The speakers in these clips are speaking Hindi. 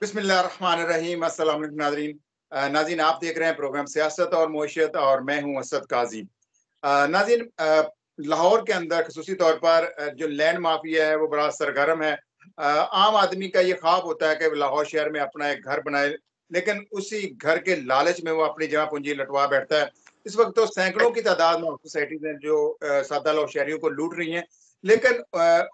बिस्मिल्लाहिर्रहमानिर्रहीम। अस्सलाम वालेकुम नाज़रीन। नाज़रीन, आप देख रहे हैं प्रोग्राम सियासत और मईशत और मैं हूं असद काजी। नाज़रीन, लाहौर के अंदर खसूसी तौर पर जो लैंड माफिया है वो बड़ा सरगर्म है। आम आदमी का ये ख्वाब होता है कि लाहौर शहर में अपना एक घर बनाए, लेकिन उसी घर के लालच में वो अपनी जमा पूंजी लुटवा बैठता है। इस वक्त तो सैकड़ों की तादाद में सोसाइटीज हैं जो सादा लाहौर शहरियों को लूट रही हैं, लेकिन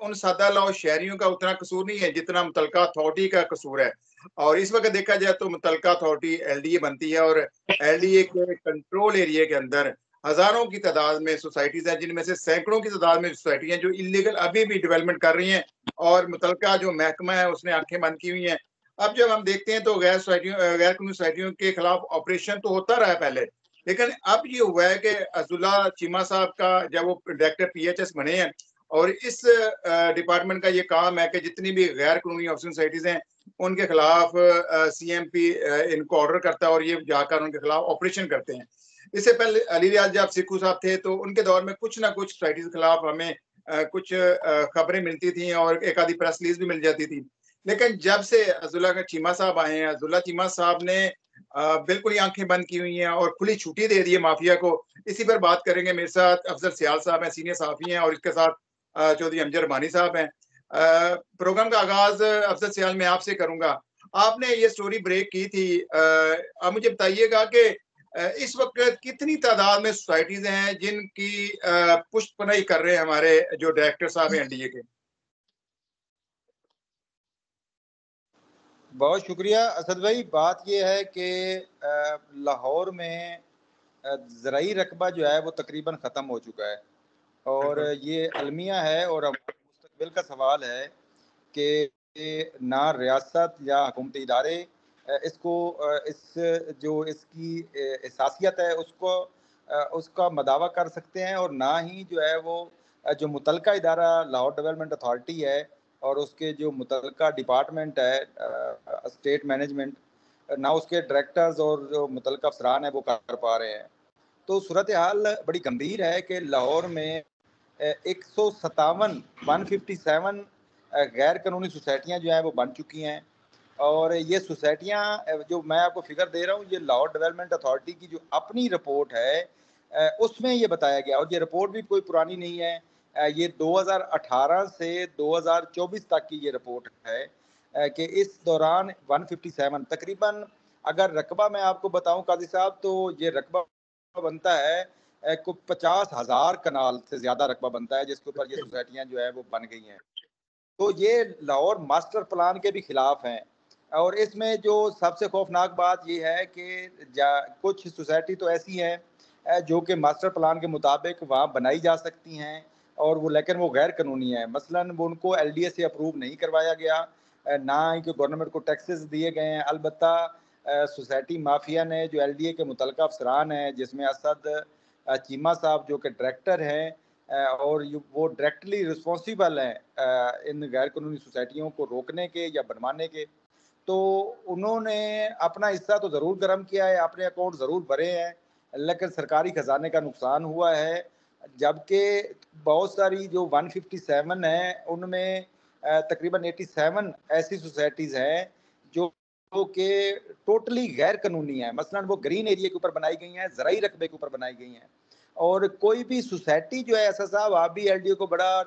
उन सादा लाहौर शहरियों का उतना कसूर नहीं है जितना मुतलका अथॉरिटी का कसूर है। और इस वक्त देखा जाए तो मुतलका अथॉरिटी एलडीए बनती है और एलडीए के कंट्रोल एरिया के अंदर हजारों की तादाद में सोसाइटीज हैं, जिनमें से सैकड़ों की तादाद में सोसाइटी हैं जो इलीगल अभी भी डेवलपमेंट कर रही हैं और मुतलका जो महकमा है उसने आंखें बंद की हुई हैं। अब जब हम देखते हैं तो गैर कानूनी सोसाइटियों के खिलाफ ऑपरेशन तो होता रहा है पहले, लेकिन अब ये हुआ है कि अब्दुल्ला चीमा साहब का जब वो डायरेक्टर पीएचएस बने हैं और इस डिपार्टमेंट का ये काम है कि जितनी भी गैर कानूनी ऑफिसिंग सोसाइटीज हैं उनके खिलाफ सीएमपी इनको ऑर्डर करता है और ये जाकर उनके खिलाफ ऑपरेशन करते हैं। इससे पहले अली रियाज जब सिक्कू साहब थे तो उनके दौर में कुछ ना कुछ सोसाइटी के खिलाफ हमें कुछ खबरें मिलती थी और एक आधी प्रेस रिलीज भी मिल जाती थी। लेकिन जब से अब्दुल्ला चीमा साहब आए हैं, अब्दुल्ला चीमा साहब ने बिल्कुल ही आंखें बंद की हुई हैं और खुली छुट्टी दे दी है माफिया को। इसी पर बात करेंगे। मेरे साथ अफजल सियाल साहब हैं, सीनियर सहाफी हैं, और इसके साथ चौधरी अमजद रबानी साहब हैं। प्रोग्राम का आगाज अफजल सियाल मैं आपसे करूंगा। आपने ये स्टोरी ब्रेक की थी। अब मुझे बताइएगा कि इस वक्त कितनी तादाद में सोसाइटीज हैं जिनकी पुष्ट पनाही कर रहे हैं हमारे जो डायरेक्टर साहब हैं एनडीए के। बहुत शुक्रिया असद भाई। बात यह है कि लाहौर में ज़राई रकबा जो है वो तकरीबन ख़त्म हो चुका है और ये अलमिया है और मुस्तकबिल का सवाल है कि ना रियासत या हुकूमती इदारे इसको इस जो इसकी एहसासियत है उसको उसका मदावा कर सकते हैं और ना ही जो है वो जो मुतलका इदारा लाहौर डेवलपमेंट अथॉरिटी है और उसके जो मुतलका डिपार्टमेंट है स्टेट मैनेजमेंट, ना उसके डायरेक्टर्स और जो मुतलका अफसरान है वो कर पा रहे हैं। तो सूरत हाल बड़ी गंभीर है कि लाहौर में 157 157 गैर कानूनी सोसाइटियाँ जो हैं वो बन चुकी हैं और ये सोसाइटियाँ जो मैं आपको फिगर दे रहा हूँ ये लाहौर डेवलपमेंट अथॉरिटी की जो अपनी रिपोर्ट है उसमें ये बताया गया और ये रिपोर्ट भी कोई पुरानी नहीं है। ये 2018 से 2024 तक की ये रिपोर्ट है कि इस दौरान 157 तकरीबन, अगर रकबा मैं आपको बताऊं काजी साहब, तो ये रकबा बनता है को 50,000 कनाल से ज्यादा रकबा बनता है जिसके ऊपर ये सोसाइटियां जो है वो बन गई हैं। तो ये लाहौर मास्टर प्लान के भी खिलाफ हैं और इसमें जो सबसे खौफनाक बात ये है कि कुछ सोसाइटी तो ऐसी हैं जो कि मास्टर प्लान के मुताबिक वहाँ बनाई जा सकती हैं और वो लेकिन वो गैर कानूनी है। मसलन वो उनको एलडीए से अप्रूव नहीं करवाया गया, ना ही कि गवर्नमेंट को टैक्सेस दिए गए हैं। अलबत्ता सोसाइटी माफिया ने जो एलडीए के मुतलका अफसरान हैं जिसमें असद चीमा साहब जो कि डायरेक्टर हैं और वो डायरेक्टली रिस्पॉन्सिबल हैं इन गैर कानूनी सोसाइटियों को रोकने के या बनवाने के, तो उन्होंने अपना हिस्सा तो ज़रूर गर्म किया है, अपने अकाउंट ज़रूर भरे हैं, लेकिन सरकारी खजाने का नुकसान हुआ है। जबकि बहुत सारी जो 157 है उनमें तकरीबन 87 ऐसी सोसाइटीज़ हैं जो कि टोटली गैर कानूनी है। मसलन वो ग्रीन एरिया के ऊपर बनाई गई हैं, ज़राई रकबे के ऊपर बनाई गई हैं और कोई भी सोसाइटी जो है, ऐसा साहब आप भी एलडीए को बड़ा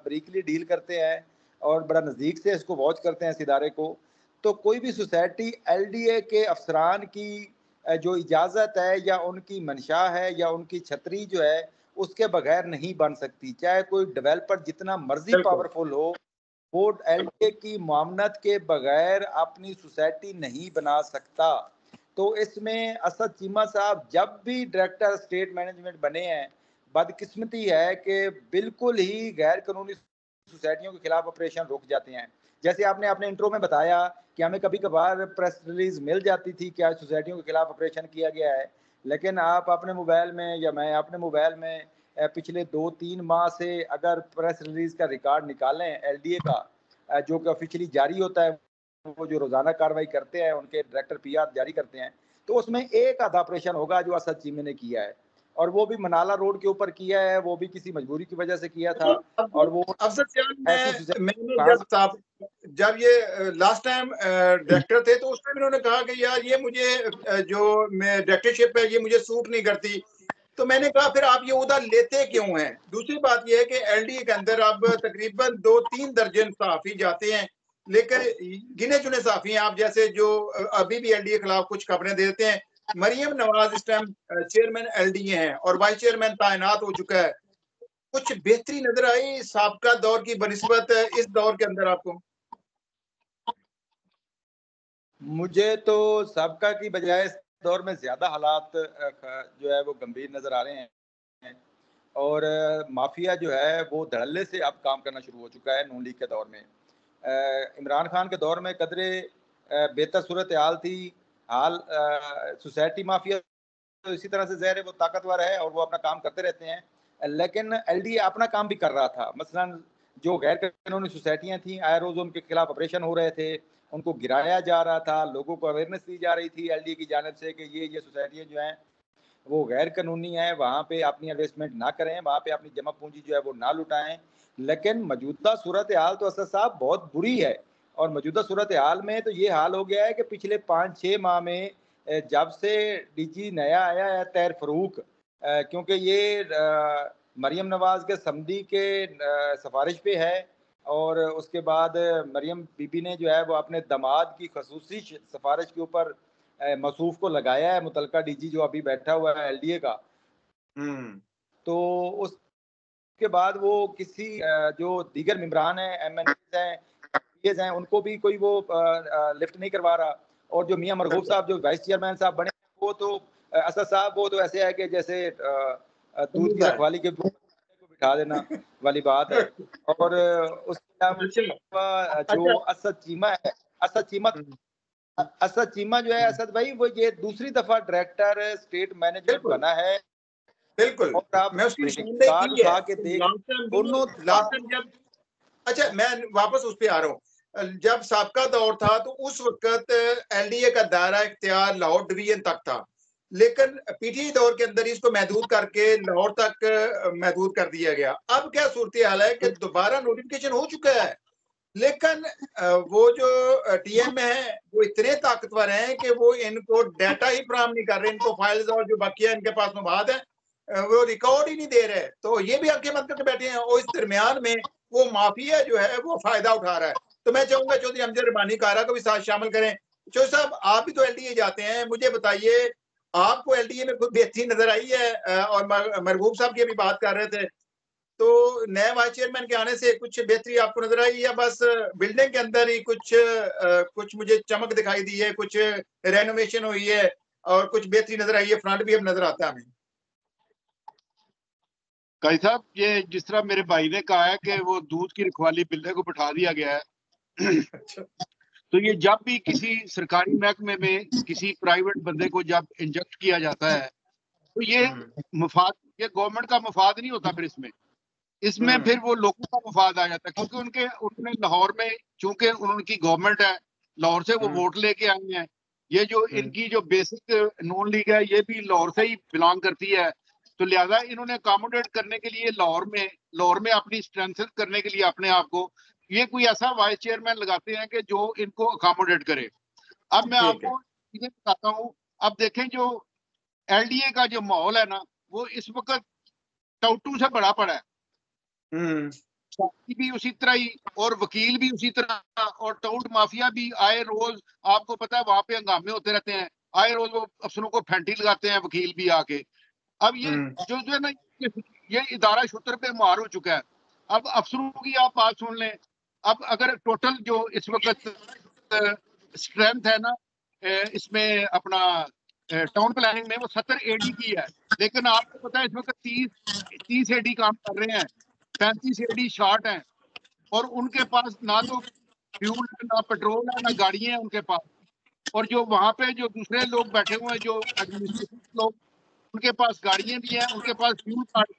ब्रीकली डील करते हैं और बड़ा नज़दीक से इसको वॉच करते हैं इस इदारे को, तो कोई भी सोसाइटी एलडीए के अफसरान की जो इजाज़त है या उनकी मंशा है या उनकी छतरी जो है उसके बगैर नहीं बन सकती। चाहे कोई डेवलपर जितना मर्जी पावरफुल हो, वो एलडीए की मामनत के बगैर अपनी सोसाइटी नहीं बना सकता। तो इसमें असद चीमा साहब जब भी डायरेक्टर स्टेट मैनेजमेंट बने हैं, बदकिस्मती है कि बिल्कुल ही गैर कानूनी सोसाइटियों के खिलाफ ऑपरेशन रुक जाते हैं। जैसे आपने अपने इंट्रो में बताया कि हमें कभी कभार प्रेस रिलीज मिल जाती थी कि आज सोसाइटियों के खिलाफ ऑपरेशन किया गया है, लेकिन आप अपने मोबाइल में या मैं अपने मोबाइल में पिछले 2-3 माह से अगर प्रेस रिलीज का रिकॉर्ड निकालें एलडीए का जो कि ऑफिशियली जारी होता है, वो जो रोजाना कार्रवाई करते हैं उनके डायरेक्टर पीआर जारी करते हैं, तो उसमें एक आधा ऑपरेशन होगा जो असद चीमे ने किया है और वो भी मनाला रोड के ऊपर किया है, वो भी किसी मजबूरी की वजह से किया था। और वो अफजल जान, ऐसी मैंने जब ये लास्ट टाइम डायरेक्टर थे तो उस टाइम इन्होंने कहा कि यार ये मुझे जो डायरेक्टरशिप है ये मुझे सूट नहीं करती, तो मैंने कहा फिर आप ये उधर लेते क्यों हैं। दूसरी बात ये है कि एलडीए के अंदर अब तकरीबन 2-3 दर्जन सहाफी जाते हैं, लेकिन गिने चुने सहाफी हैं आप जैसे जो अभी भी एलडीए के खिलाफ कुछ खबरें देते हैं। मरियम नवाज इस टाइम चेयरमैन एलडीए हैं और वाइस चेयरमैन तैनात हो चुका है। कुछ बेहतरी नजर आई साबका दौर की बनिस्बत इस दौर के अंदर आपको? मुझे तो साबका की बजाय इस दौर में ज्यादा हालात जो है वो गंभीर नजर आ रहे हैं। और माफिया जो है वो धड़ल्ले से अब काम करना शुरू हो चुका है नून लीग के दौर में। इमरान खान के दौर में कदरे बेहतर सूरत हाल थी। हाल सोसाइटी माफिया तो इसी तरह से ज़ाहिर है वो ताकतवर है और वो अपना काम करते रहते हैं। लेकिन एलडीए अपना काम भी कर रहा था। मसलन जो गैर कानूनी सोसाइटियाँ थीं, आए रोज़ उनके खिलाफ ऑपरेशन हो रहे थे, उनको गिराया जा रहा था, लोगों को अवेयरनेस दी जा रही थी एलडीए की जानिब से कि ये सोसाइटियाँ जो हैं वो गैर कानूनी है, वहाँ पे अपनी इन्वेस्टमेंट ना करें, वहाँ पे अपनी जमा पूंजी जो है वो ना लुटाएं। लेकिन मौजूदा सूरत हाल तो असद साहब बहुत बुरी है। और मौजूदा सूरत हाल में तो ये हाल हो गया है कि पिछले 5-6 माह में जब से डीजी नया आया है तैर फरूक, क्योंकि ये मरियम नवाज के समधी के सिफारिश पे है। और उसके बाद मरियम बीबी ने जो है वो अपने दामाद की खसूसी सिफारिश के ऊपर मसूफ को लगाया है, मुतलका डीजी जो अभी बैठा हुआ है एलडीए का। तो उसके बाद वो किसी जो दीगर मेंबरान हैं, एमएनए हैं, उनको भी कोई वो लिफ्ट नहीं करवा रहा। और जो मियां मरगूब साहब जो वाइस चेयरमैन साहब बने वो तो असद साहब वो तो ऐसे है कि जैसे दूध की रखवाली के को बिठा देना वाली बात है। और उसके अलावा जो असद चीमा है, असद चीमा जो है असद भाई वो ये दूसरी दफा डायरेक्टर स्टेट मैनेजमेंट बना है। बिल्कुल, और आप मैं उसकी कार्ड उठा के देख दोनों जब अच्छा मैं वापस उस पे आ रहा हूँ। जब साबका दौर था तो उस वक्त एलडीए का दायरा इख्तियार लाहौर डिवीजन तक था, लेकिन पीटीआई दौर के अंदर इसको महदूद करके लाहौर तक महदूद कर दिया गया। अब क्या सूरत हाल है कि दोबारा नोटिफिकेशन हो चुका है, लेकिन वो जो टीएम है वो इतने ताकतवर हैं कि वो इनको डाटा ही फराहम नहीं कर रहे, इनको फाइल्स और जो बकिया इनके पास मवाद है वो रिकॉर्ड ही नहीं दे रहे। तो ये भी आंखें बंद करके बैठे हैं और इस दरमियान में वो माफिया जो है वो फायदा उठा रहा है। तो मैं चाहूंगा चौधरी हमजा रबानी कारा को भी साथ शामिल करें। चौधरी साहब आप भी तो एलडीए जाते हैं, मुझे बताइए आपको एलडीए में कोई बेहतरी नजर आई है? और मरगूब साहब की भी बात कर रहे थे, तो नए वाइस चेयरमैन के आने से कुछ बेहतरी आपको नजर आई या बस बिल्डिंग के अंदर ही कुछ मुझे चमक दिखाई दी है, कुछ रेनोवेशन हुई है और कुछ बेहतरी नजर आई है, फ्रंट भी अब नजर आता है हमें? काई साहब, ये जिस तरह मेरे भाई ने कहा है कि वो दूध की रखवाली बिल्ले को बिठा दिया गया है तो ये जब भी किसी सरकारी महकमे में किसी प्राइवेट बंदे को जब इंजेक्ट किया जाता है तो ये मफाद, ये गवर्नमेंट का मफाद नहीं होता, फिर इसमें फिर वो लोगों का मफाद आ जाता है। क्योंकि उन्होंने लाहौर में, चूंकि उनकी गवर्नमेंट है, लाहौर से वो वोट लेके आए हैं। ये जो इनकी जो बेसिक नून लीग है ये भी लाहौर से ही बिलोंग करती है, तो लिहाजा इन्होंने अकोमोडेट करने के लिए लाहौर में अपनी स्ट्रेंथ करने के लिए अपने आप को ये कोई ऐसा वाइस चेयरमैन लगाते हैं कि जो इनको अकोमोडेट करे। अब मैं आपको चीजें बताता हूँ। अब देखें जो एलडीए का जो माहौल है ना वो इस वक्त टाउटू से बड़ा पड़ा है, भी उसी तरह ही और वकील भी उसी तरह और टाउट माफिया भी आए रोज, आपको पता है वहां पे हंगामे होते रहते हैं, आए रोज वो अफसरों को फेंटी लगाते हैं वकील भी आके। अब ये जो है ना ये इदारा शुतर पे मार हो चुका है। अब अफसरों की आप बात सुन लें, अब अगर टोटल जो इस वक्त स्ट्रेंथ है ना इसमें अपना टाउन प्लानिंग में वो 70 एडी की है, लेकिन आपको पता है इस वक्त 30 एडी काम कर रहे हैं, 35 एडी शॉर्ट हैं और उनके पास ना तो फ्यूल है, ना पेट्रोल है, ना गाड़ियां हैं उनके पास। और जो वहां पे जो दूसरे लोग बैठे हुए हैं, जो एडमिनिस्ट्रेशन लोग, उनके पास गाड़ियां भी हैं, उनके पास फ्यूल कार्ड,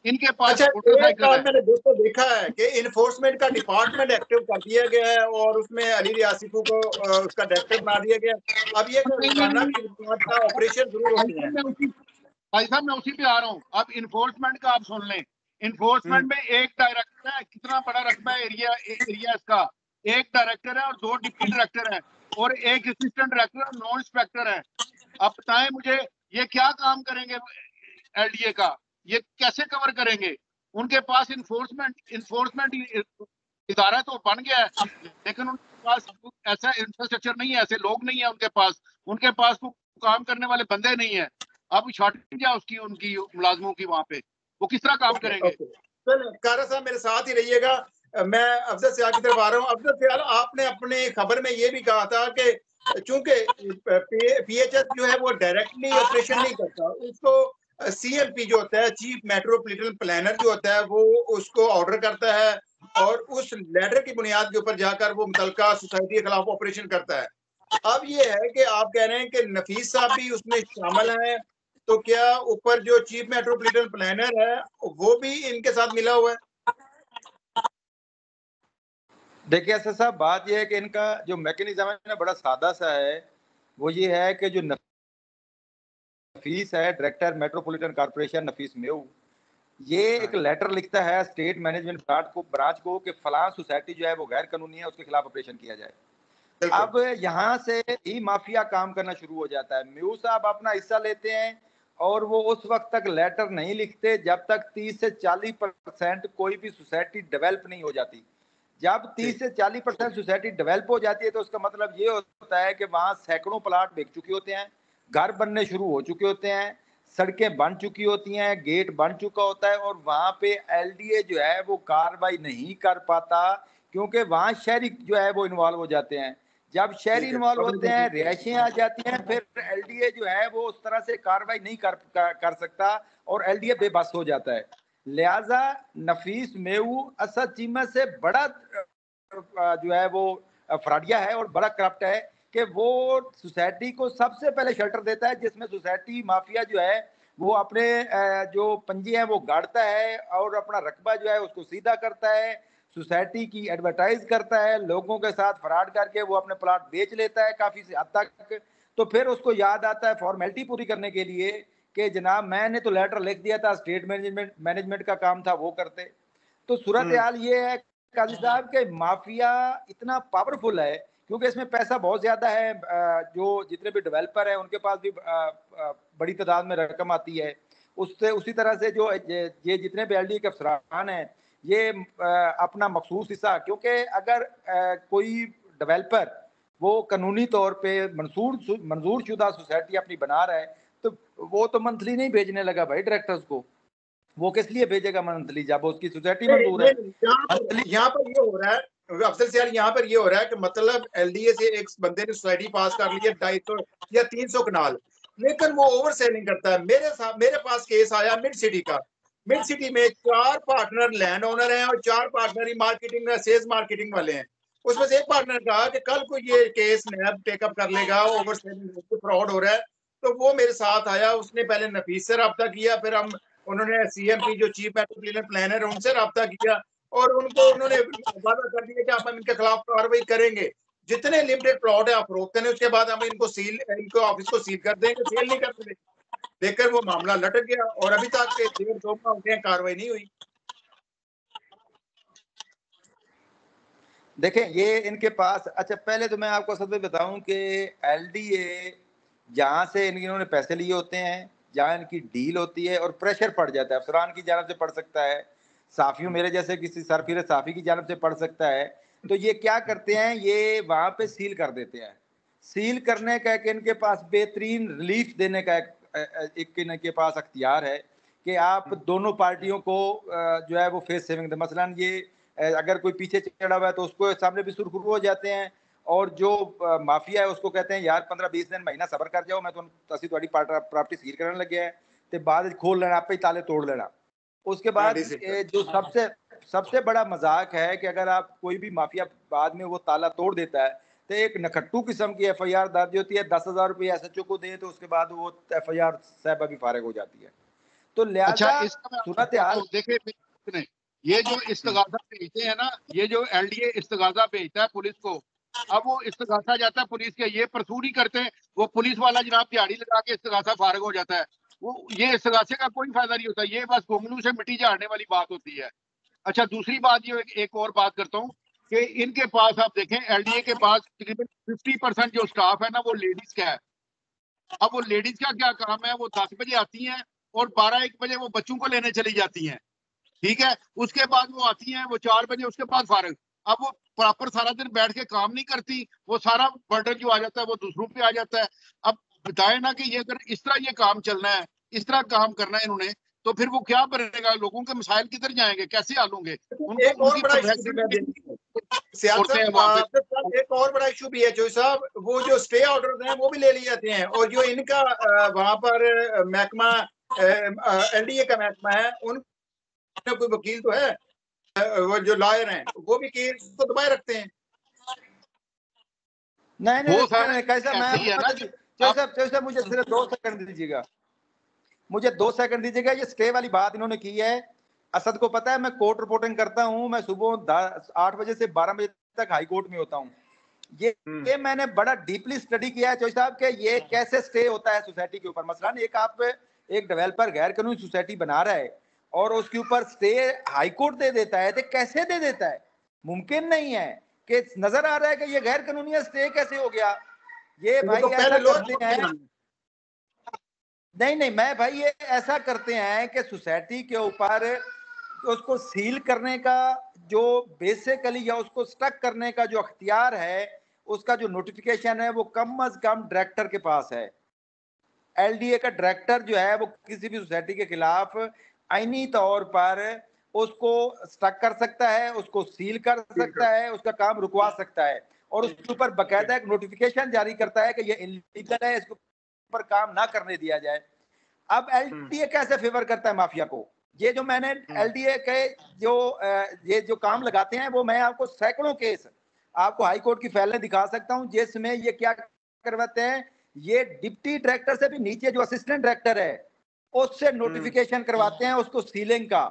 इनके पास मोटरसाइकिल है। मैंने देखा है कि इन्फोर्समेंट का डिपार्टमेंट एक्टिव कर दिया गया है और उसमें अली रियासिफू को उसका डायरेक्टर बना दिया गया। अब ये रोजाना की का ऑपरेशन जरूर होती है। भाई साहब मैं उसी पे आ रहा हूँ। अब इन्फोर्समेंट का आप सुन लें। इन्फोर्समेंट में एक डायरेक्टर है, कितना बड़ा रकबा है एरिया इसका, एक डायरेक्टर है और 2 डिप्टी डायरेक्टर है और एक असिस्टेंट डायरेक्टर और 9 इंस्पेक्टर है। अब बताएं मुझे ये क्या काम करेंगे एलडीए का, ये कैसे कवर करेंगे? उनके पास इन्फोर्समेंट इदारा तो बन गया है, लेकिन उनके पास ऐसा इंफ्रास्ट्रक्चर नहीं है, ऐसे लोग नहीं है उनके पास को काम करने वाले बंदे नहीं है। अब शॉर्टेज है उसकी, उनकी मुलाजमों की, वहां पे वो किस तरह काम करेंगे? कारा साहब मेरे साथ ही रहिएगा। मैं अफजल सियाल की तरफ आ रहा हूँ। अफजल सियाल, आपने अपने खबर में ये भी कहा था कि चूंकि पीएचएस जो है वो डायरेक्टली ऑपरेशन नहीं करता, उसको सीएमपी जो होता है, चीफ मेट्रोपॉलिटन प्लानर जो होता है, वो उसको ऑर्डर करता है और उस लेटर की बुनियाद के ऊपर जाकर वो मुतलका सोसाइटी के खिलाफ ऑपरेशन करता है। अब ये है कि आप कह रहे हैं कि नफीस साहब भी उसमें शामिल हैं, तो क्या ऊपर जो चीफ मेट्रोपॉलिटन प्लानर है वो भी इनके साथ मिला हुआ है? देखिए असद साहब, बात यह है कि इनका जो मैकेनिज्म है ना बड़ा सादा सा है। वो ये है कि जो नफीस है, डायरेक्टर मेट्रोपॉलिटन कॉर्पोरेशन नफीस मेऊ, ये एक लेटर लिखता है स्टेट मैनेजमेंट ब्रांच को कि फलां सोसाइटी जो है वो गैर कानूनी है, उसके खिलाफ ऑपरेशन किया जाए। अब यहाँ से ही माफिया काम करना शुरू हो जाता है। मेऊ साहब अपना हिस्सा लेते हैं और वो उस वक्त तक लेटर नहीं लिखते जब तक 30 से 40% कोई भी सोसाइटी डेवलप नहीं हो जाती। जब 30 से 40% सोसाइटी डेवलप हो जाती है तो उसका मतलब ये होता है कि वहां सैकड़ों प्लाट बिक चुके होते हैं, घर बनने शुरू हो चुके होते हैं, सड़कें बन चुकी होती हैं, गेट बन चुका होता है और वहां पे एलडीए जो है वो कार्रवाई नहीं कर पाता, क्योंकि वहां शहरी जो है वो इन्वॉल्व हो जाते हैं। जब शहरी इन्वॉल्व होते हैं, रिहायशें आ जाती हैं, फिर एलडीए जो है वो उस तरह से कार्रवाई नहीं कर सकता और एलडीए बेबस हो जाता है। लिहाजा नफीस मेऊ असद चीमा से बड़ा जो है वो फ्रॉडिया है और बड़ा करप्ट है कि वो सोसाइटी को सबसे पहले शेल्टर देता है, जिसमें सोसाइटी माफिया जो है वो अपने जो पंजे हैं वो गाड़ता है और अपना रकबा जो है उसको सीधा करता है, सोसाइटी की एडवर्टाइज करता है, लोगों के साथ फ्रॉड करके वो अपने प्लाट बेच लेता है काफी हद तक। तो फिर उसको याद आता है फॉर्मेलिटी पूरी करने के लिए कि जनाब मैंने तो लेटर लिख दिया था, स्टेट मैनेजमेंट का काम था वो करते। तो सूरत हाल ये है काजी साहब के माफिया इतना पावरफुल है क्योंकि इसमें पैसा बहुत ज्यादा है। जो जितने भी डेवलपर हैं उनके पास भी बड़ी तादाद में रकम आती है। उससे उसी तरह से जो ये जितने भी एलडी के अफसरान हैं ये अपना मखसूस हिस्सा, क्योंकि अगर कोई डेवलपर वो कानूनी तौर पे मंजूर शुदा सोसाइटी अपनी बना रहा है तो वो तो मंथली नहीं भेजने लगा भाई डायरेक्टर्स को। वो किस लिए भेजेगा मंथली जब उसकी सोसाइटी मंजूर है? यहाँ पर ये हो रहा है अफसर सियाल, यहाँ पर ये हो रहा है कि मतलब एलडीए से एक बंदे ने सोसाइटी पास कर ली है 250 या 300 कनाल, लेकिन वो ओवर सेलिंग करता है। मेरे पास केस आया मिड सिटी का। मिड सिटी में 4 पार्टनर लैंड ओनर हैं और 4 पार्टनर ही मार्केटिंग सेल्स मार्केटिंग वाले हैं। उसमें से एक पार्टनर कहा कि कल को ये केस नैब टेकअप कर लेगा, ओवर सेलिंग फ्रॉड हो रहा है। तो वो मेरे साथ आया, उसने पहले नफीस से रब्ता किया, फिर उन्होंने सीएमपी जो चीफ मेट्रोपॉलिटन प्लानर है उनसे रब्ता किया और उन्होंने वादा कर दिया कि हम इनके खिलाफ कार्रवाई करेंगे। जितने लिमिटेड प्लॉट है आप रोकते हैं, उसके बाद हम इनको ऑफिस को सील कर देंगे, सेल नहीं करते। देखकर वो मामला लटक गया और अभी तक 1.5-2 माह हो गए कार्रवाई नहीं हुई। देखें ये इनके पास, अच्छा पहले तो मैं आपको सब बताऊं कि एलडीए जहां से इन्होंने पैसे लिए होते हैं, जहां इनकी डील होती है और प्रेशर पड़ जाता है, अफसरान की जानब से पड़ सकता है, साफियों मेरे जैसे किसी सरफिर साफी की जानब से पड़ सकता है, तो ये क्या करते हैं, ये वहां पे सील कर देते हैं। सील करने का एक इनके पास बेहतरीन रिलीफ देने का एक इनके पास अख्तियार है कि आप दोनों पार्टियों को जो है वो फेस सेविंग दे। मसलन ये अगर कोई पीछे चढ़ा हुआ है तो उसको सामने भी सुरखुरू हो जाते हैं और जो माफिया है उसको कहते हैं यार 15-20 दिन महीना सबर कर जाओ, मैं तो असि थोड़ी प्रॉपर्टी सील करने लगे है ते बाद खोल लेना, आप ही ताले तोड़ लेना। उसके बाद जो सबसे बड़ा मजाक है कि अगर आप कोई भी माफिया बाद में वो ताला तोड़ देता है तो एक नखट्टू किस्म की एफआईआर दर्ज होती है, 10,000 रुपये एसएचओ को दे तो उसके बाद वो एफआईआर साहबा भी फारिग हो जाती है। तो लिहाजा सूरत हाल देखिए, ये जो इस्तगासा भेजते हैं ना, ये जो एलडीए इस्तगासा भेजता है पुलिस को, अब वो इस्तगासा जाता है पुलिस के, ये परसूरी करते हैं, वो पुलिस वाला जनाब दिहाड़ी लगा के इस्तगासा फारिग हो जाता है, वो ये इस्तगासे का कोई फायदा नहीं होता, ये बस गोंगलू से मिट्टी झाड़ने वाली बात होती है। अच्छा, दूसरी बात ये एक और बात करता हूँ कि इनके पास आप देखें, एलडीए के पास तकरीबन 50% जो स्टाफ है ना वो लेडीज का है। अब वो लेडीज का क्या काम है, वो 10 बजे आती हैं और 12-1 बजे वो बच्चों को लेने चली जाती हैं, ठीक है। उसके बाद वो आती हैं, वो 4 बजे उसके बाद फारग। अब वो प्रॉपर सारा दिन बैठ के काम नहीं करती, वो सारा बर्डन जो आ जाता है वो दूसरों पे आ जाता है। अब बताए ना कि ये अगर इस तरह ये काम चलना है, इस तरह काम करना है इन्होंने, तो फिर वो क्या बनेगा, लोगों के मसाइल किधर जाएंगे, कैसे हल होंगे? उनको एक और बड़ा इशू एक और बड़ा इशू भी है जो साहब, वो जो स्टे ऑर्डर हैं वो भी ले लिए जाते हैं, और जो इनका वहां पर महकमा एलडीए का महकमा है, उन कोई वकील तो है, वो जो लॉयर हैं वो भी केस को दबाए रखते हैं। नहीं कैसा, मैं मुझे सिर्फ 2 सेकंड दीजिएगा, मुझे 2 सेकंड दीजिएगा। ये स्टे वाली बात इन्होंने की है, असद को पता है मैं कोर्ट रिपोर्टिंग करता हूं, मैं सुबह 8 बजे से 12 बजे तक हाई कोर्ट में होता हूं। ये मैंने बड़ा डीपली स्टडी किया है चौधरी साहब के ये कैसे स्टे होता है सोसाइटी के ऊपर। मसलन एक डेवलपर गैर कानूनी सोसाइटी बना रहा है और उसके ऊपर स्टे हाई कोर्ट दे देता है, तो कैसे दे देता है? मुमकिन नहीं है कि नजर आ रहा है कि ये गैर कानूनी है, स्टे कैसे हो गया? ये भाई ऐसा करते हैं, नहीं मैं भाई ये ऐसा करते हैं कि सोसाइटी के ऊपर उसको सील करने का जो बेसिकली या उसको स्टक करने का जो अख्तियार है, उसका जो नोटिफिकेशन है वो कम अज कम डायरेक्टर के पास है। एलडीए का डायरेक्टर जो है वो किसी भी सोसाइटी के खिलाफ आईनी तौर पर उसको स्टक कर सकता है, उसको सील कर सकता है, उसका काम रुकवा सकता है, और उसके ऊपर बाकायदा एक नोटिफिकेशन जारी करता है कि ये इलीगल है, इसके ऊपर काम ना करने दिया जाए। अब एलडीए कैसे फेवर करता है माफिया को? ये जो मैंने एलडीए के ये जो काम लगाते हैं, वो मैं आपको सैकड़ों केस आपको हाई कोर्ट की फाइलें दिखा सकता हूं जिसमें ये क्या करवाते हैं, ये डिप्टी डायरेक्टर से भी नीचे जो असिस्टेंट डायरेक्टर है उससे नोटिफिकेशन करवाते हैं उसको सीलिंग का।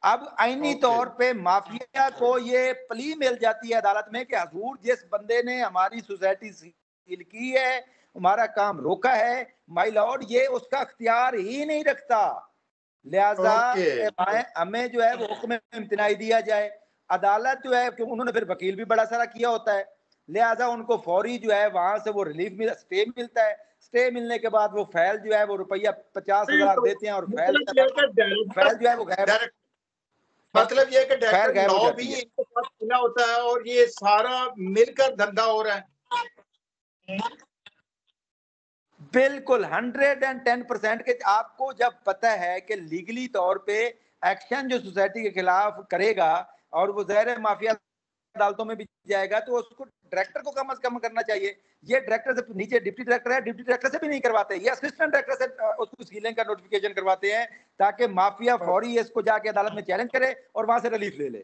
अब आईनी तौर पे माफिया को ये प्ली मिल जाती है अदालत में कि हजूर जिस बंदे ने हमारी सोसाइटी सील की है, हमारा काम रोका है, माय लॉर्ड ये उसका अख्तियार ही नहीं रखता, लिहाजा हमें जो है वो हुक्म इम्तिनाई दिया जाए। अदालत जो है, क्योंकि उन्होंने फिर वकील भी बड़ा सारा किया होता है, लिहाजा उनको फौरी जो है वहां से वो रिलीफ स्टे मिलता है। स्टे मिलने के बाद वो फाइल जो है वो रुपया 50,000 देते हैं और फाइल जो है वो गैर, मतलब ये कि डायरेक्टर लॉ भी इनके पास खुला होता है और ये सारा मिलकर धंधा हो रहा है। बिल्कुल 110% के आपको जब पता है कि लीगली तौर पे एक्शन जो सोसाइटी के खिलाफ करेगा और वो ज़ाहिर माफिया अदालतों में भी जाएगा, तो उसको डायरेक्टर को कम से कम करना चाहिए। ये डायरेक्टर से नीचे डिप्टी डायरेक्टर है, डिप्टी डायरेक्टर से भी नहीं करवाते, ये असिस्टेंट डायरेक्टर से उसको सीलिंग का नोटिफिकेशन करवाते हैं ताकि माफिया फौरी इसको जाके अदालत में चैलेंज करे और वहां से रिलीफ ले ले।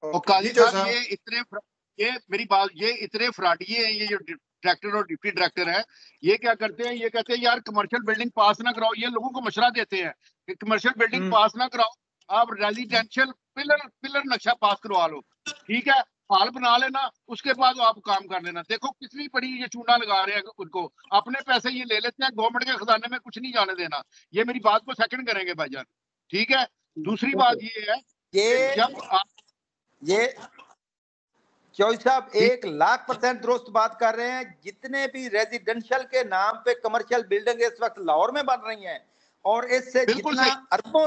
और काजी साहब ये मेरी बात, ये इतने फ्रॉडिये हैं ये जो डायरेक्टर और डिप्टी डायरेक्टर है, ये क्या करते हैं, ये कहते हैं यार कमर्शियल बिल्डिंग पास ना कराओ, ये लोगों को मशवरा देते हैं कि कमर्शियल बिल्डिंग पास ना कराओ, आप रेजिडेंशियल पिलर नक्शा पास करवा लो, ठीक है, हाल बना लेना, उसके बाद आप काम कर लेना। देखो कितनी बड़ी ये चूना लगा रहे हैं उनको, अपने पैसे ये ले लेते हैं, गवर्नमेंट के खजाने में कुछ नहीं जाने देना। ये मेरी बात को सेकंड करेंगे भाईजान, ठीक है। दूसरी बात ये है कि जब आप ये चौधरी साहब 1,00,000% दुरुस्त बात कर रहे हैं। जितने भी रेजिडेंशियल के नाम पे कमर्शियल बिल्डिंग इस वक्त लाहौर में बन रही हैं और इससे जितना अरबों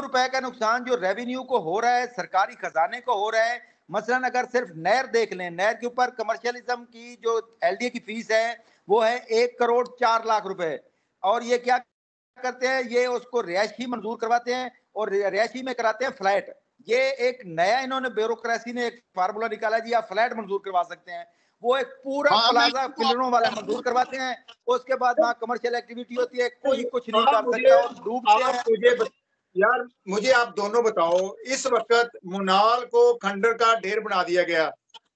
रुपए का नुकसान जो रेवेन्यू को हो रहा है, सरकारी खजाने को हो रहा है। मसलन अगर सिर्फ नहर देख लें, नहर के ऊपर कमर्शियलिज्म की जो एलडीए की फीस है वो है 1,04,00,000 रुपए, और ये क्या करते हैं, ये उसको रिहायशी मंजूर करवाते हैं और रिहायशी में कराते हैं फ्लैट। ये एक नया इन्होंने ब्यूरोक्रेसी ने एक फार्मूला निकाला जी, आप फ्लैट मंजूर करवा सकते हैं। वो एक पूरा प्लाजा पिलरों वाला मंजूर करवाते हैं, उसके बाद वहाँ कमर्शियल एक्टिविटी होती है, कोई कुछ नहीं कर सकता और डूबते हैं। यार मुझे आप दोनों बताओ, इस वक्त मुनाल को खंडर का ढेर बना दिया गया,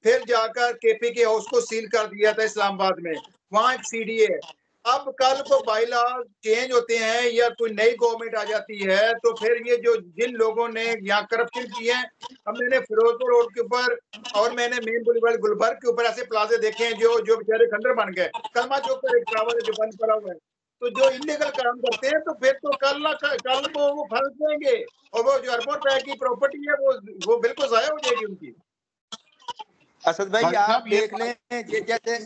फिर जाकर केपी के हाउस को सील कर दिया था इस्लामाबाद में, वहां एक सीडीए है। अब कल को बाईलॉ चेंज होते हैं या कोई नई गवर्नमेंट आ जाती है, तो फिर ये जो जिन लोगों ने यहाँ करप्शन की है, अब मैंने फिरोजपुर रोड के ऊपर और मैंने मेन बुलेवार्ड गुलबर्ग के ऊपर ऐसे प्लाजे देखे हैं जो बेचारे खंडर बन गए। कलमा चौक पर एक टावर है जो बंद पड़ा हुआ है, तो जो इलीगल काम करते हैं तो फिर तो कल को वो फंस जाएंगे और वो जो अरबों रुपए की प्रॉपर्टी है वो बिल्कुल जाया हो जाएगी उनकी। असद भाई आप देख लें, जैसे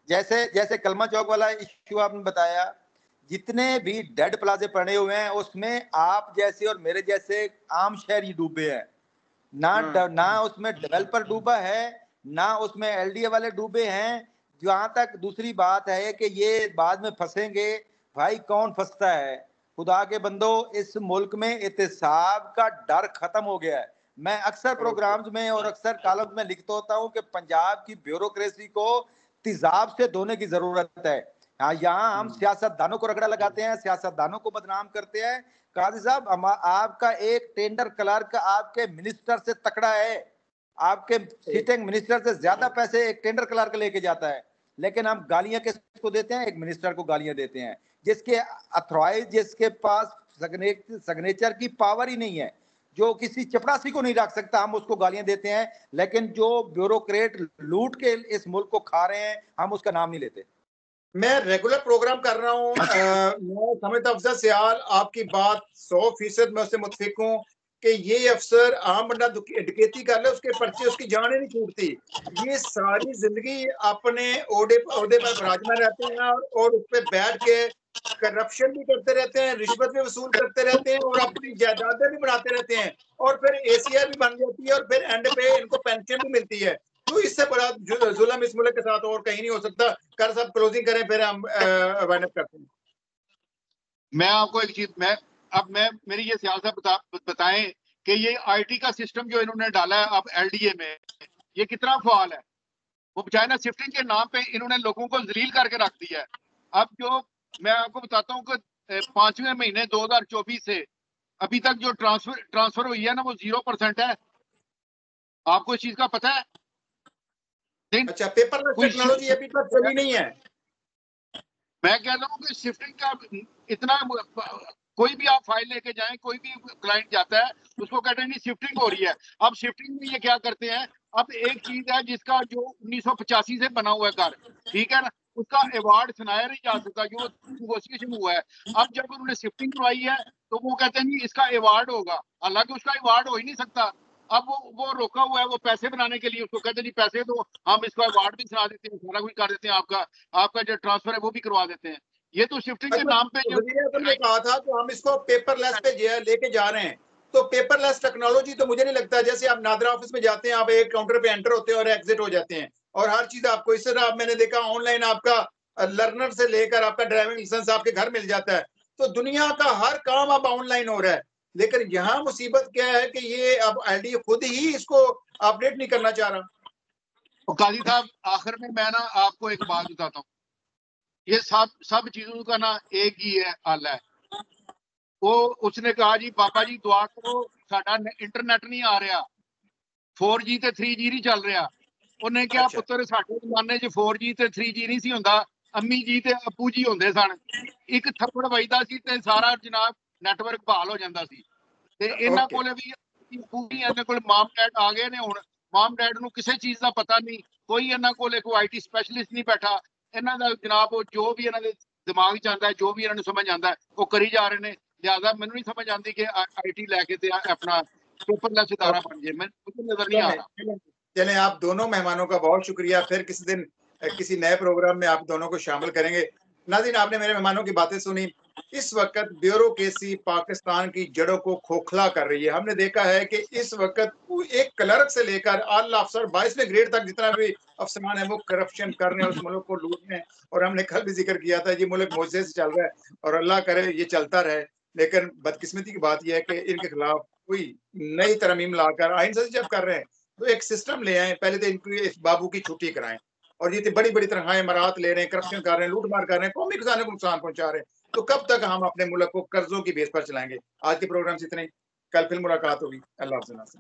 जैसे जैसे कलमा चौक वाला इश्यू आपने बताया, जितने भी डेड प्लाजे पड़े हुए हैं उसमें आप जैसे और मेरे जैसे आम शहरी डूबे हैं। ना उसमें डेवलपर डूबा है, ना उसमें एलडीए वाले डूबे हैं। जहां तक दूसरी बात है कि ये बाद में फंसेंगे, भाई कौन फंसता है? खुदा के बंदो, इस मुल्क में एहतसाब का डर खत्म हो गया है। मैं अक्सर प्रोग्राम्स में और अक्सर कॉलम्स में लिखता होता हूं कि पंजाब की ब्यूरोक्रेसी को तेजाब से धोने की जरूरत है। यहाँ हम सियासतदानों को रगड़ा लगाते हैं, सियासतदानों को बदनाम करते हैं। काजी साहब, आपका एक टेंडर क्लर्क आपके मिनिस्टर से तकड़ा है, आपके सिटिंग मिनिस्टर से ज्यादा पैसे एक टेंडर क्लर्क लेके जाता है, लेकिन हम गालियां किसको देते हैं? एक मिनिस्टर को गालियां देते हैं, जिसके अथॉराइज, जिसके पास सिग्नेचर की पावर ही नहीं है, जो किसी चपरासी को नहीं रख सकता, हम उसको गालियां देते हैं। लेकिन जो ब्यूरोक्रेट लूट के इस मुल्क को खा रहे हैं, हम उसका नाम नहीं लेते। मैं रेगुलर प्रोग्राम कर रहा हूँ। मैं समझता अफजल सियाल आपकी बात 100% मैं उससे मुतफिक हूँ कि ये अफसर आम बंदा डकैती कर ले, उसके पर्चे, उसकी जान ही नहीं छूटती। ये सारी जिंदगी अपने ओहदे पर विराजमान रहते हैं और उस पर बैठ के करप्शन भी करते रहते हैं, रिश्वत भी वसूल करते रहते हैं और अपनी जायदादें भी बढ़ाते रहते हैं और फिर एसीआर भी बन जाती है और फिर एंड पे इनको पेंशन भी मिलती है। तो इससे बड़ा जुल्म इस मुल्क के साथ और कहीं नहीं हो सकता। कर सब क्लोजिंग करें फिर हम वाइंड अप करते हैं। मैं आपको एक चीज, मैं मेरी ये सियासत बताएं कि ये आईटी का सिस्टम जो इन्होंने डाला है अब एलडीए में, ये कितना फाल है। वो चाइना शिफ्टिंग के नाम पे इन्होंने लोगों को जलील करके रख दिया है। अब जो मैं आपको बताता हूँ कि 5वें महीने 2024 से अभी तक जो ट्रांसफर हुई है ना, वो 0% है। आपको इस चीज का पता है? अच्छा, पेपरलेस टेक्नोलॉजी अभी तक चली नहीं है। मैं कह रहा हूँ कि शिफ्टिंग का इतना, कोई भी आप फाइल लेके जाएं, कोई भी क्लाइंट जाता है उसको कहते हैं नहीं शिफ्टिंग हो रही है। अब शिफ्टिंग में ये क्या करते हैं, अब एक चीज है जिसका जो 1985 से बना हुआ है घर, ठीक है ना, उसका अवार्ड सुनाया नहीं जा सकता, जो नेगोशिएशन हुआ है। अब जब उन्होंने शिफ्टिंग करवाई है तो वो कहते हैं नहीं इसका अवार्ड होगा, हालांकि उसका अवार्ड हो ही नहीं सकता। अब वो रोका हुआ है, वो पैसे बनाने के लिए उसको कहते हैं नहीं पैसे दो, हम इसका अवार्ड भी सुना देते हैं, सारा कुछ कर देते हैं, आपका जो ट्रांसफर है वो भी करवा देते हैं। ये तो शिफ्टिंग के नाम पे जो ने कहा था तो हम इसको पेपरलेस पे लेके जा रहे हैं। तो पेपरलेस टेक्नोलॉजी तो मुझे नहीं लगता, जैसे आप नादरा ऑफिस में जाते हैं, आप एक काउंटर पे एंटर होते हैं और एग्जिट हो जाते हैं और हर चीज आपको इस तरह, मैंने देखा ऑनलाइन आपका लर्नर से लेकर आपका ड्राइविंग लाइसेंस आपके घर मिल जाता है। तो दुनिया का हर काम अब ऑनलाइन हो रहा है। लेकिन यहाँ मुसीबत क्या है कि ये अब एलडी खुद ही इसको अपडेट नहीं करना चाह रहा। काजी साहब, आखिर में मैं ना आपको एक बात बताता हूँ, ये सब चीजों का ना एक ही है हल है। वो उसने कहा जी पापा जी दुआ करो साडा इंटरनेट नहीं आ रहा, 4G ਤੇ 3G नहीं चल रहा। ਉਹਨੇ ਕਿਹਾ ਪੁੱਤਰ ਸਾਡੇ ਜ਼ਮਾਨੇ 'ਚ 4G ਤੇ 3G ਨਹੀਂ ਸੀ ਹੁੰਦਾ, ਅੰਮੀ ਜੀ ਤੇ ਅੱਪੂ ਜੀ ਹੁੰਦੇ ਸਨ, ਇੱਕ ਥੱਪੜ ਵੱਜਦਾ ਸੀ ਤੇ ਸਾਰਾ ਜਨਾਬ ਨੈਟਵਰਕ ਬਹਾਲ ਹੋ ਜਾਂਦਾ ਸੀ। ਤੇ ਇਹਨਾਂ ਕੋਲੇ ਵੀ ਪੂਰੀ ਇਹਨਾਂ ਕੋਲ ਮਾਮ ਡੈਡ ਆ ਗਏ ਨੇ ਹੁਣ, ਮਾਮ ਡੈਡ ਨੂੰ ਕਿਸੇ ਚੀਜ਼ ਦਾ ਪਤਾ ਨਹੀਂ, ਕੋਈ ਇਹਨਾਂ ਕੋਲੇ ਕੋਈ ਆਈਟੀ ਸਪੈਸ਼ਲਿਸਟ ਨਹੀਂ ਬੈਠਾ। ਇਹਨਾਂ ਦਾ ਜਨਾਬ ਉਹ ਜੋ ਵੀ ਇਹਨਾਂ ਦੇ ਦਿਮਾਗ 'ਚ ਆਉਂਦਾ ਹੈ, ਜੋ ਵੀ ਇਹਨਾਂ ਨੂੰ ਸਮਝ ਆਉਂਦਾ ਹੈ ਉਹ ਕਰੀ ਜਾ ਰਹੇ ਨੇ। लिहाजा मैंने नहीं समझ आती कि आईटी लेके अपना पेपरलेस इदारा बन जाए, मुझे नजर नहीं आ रहा। चलें, आप दोनों मेहमानों का बहुत शुक्रिया। फिर किसी दिन किसी नए प्रोग्राम में आप दोनों को शामिल करेंगे। नाज़रीन, आपने मेरे मेहमानों की बातें सुनी। इस वक्त ब्यूरोक्रेसी पाकिस्तान की जड़ों को खोखला कर रही है। हमने देखा है कि इस वक्त एक क्लर्क से लेकर आला अफसर 22वें ग्रेड तक जितना भी अफसरान है वो करप्शन कर रहे हैं, उस मुल्क को लूट रहे हैं। और हमने कल भी जिक्र किया था, ये मुल्क मौजे से चल रहा है और अल्लाह करे ये चलता रहे। लेकिन बदकिस्मती की बात यह है कि इनके खिलाफ कोई नई तरमीम लाकर आइन से जब कर रहे हैं तो एक सिस्टम ले आए, पहले तो इनकी इस बाबू की छुट्टी कराएं। और ये बड़ी बड़ी तनख्वाहें मराहत ले रहे हैं, करप्शन कर रहे हैं, लूटमार कर रहे हैं, कौमी खजाने को नुकसान पहुंचा रहे हैं। तो कब तक हम अपने मुल्क को कर्जों की बेस पर चलाएंगे? आज के प्रोग्राम से इतना ही, कल फिर मुलाकात होगी। अल्लाह हाफ़िज़।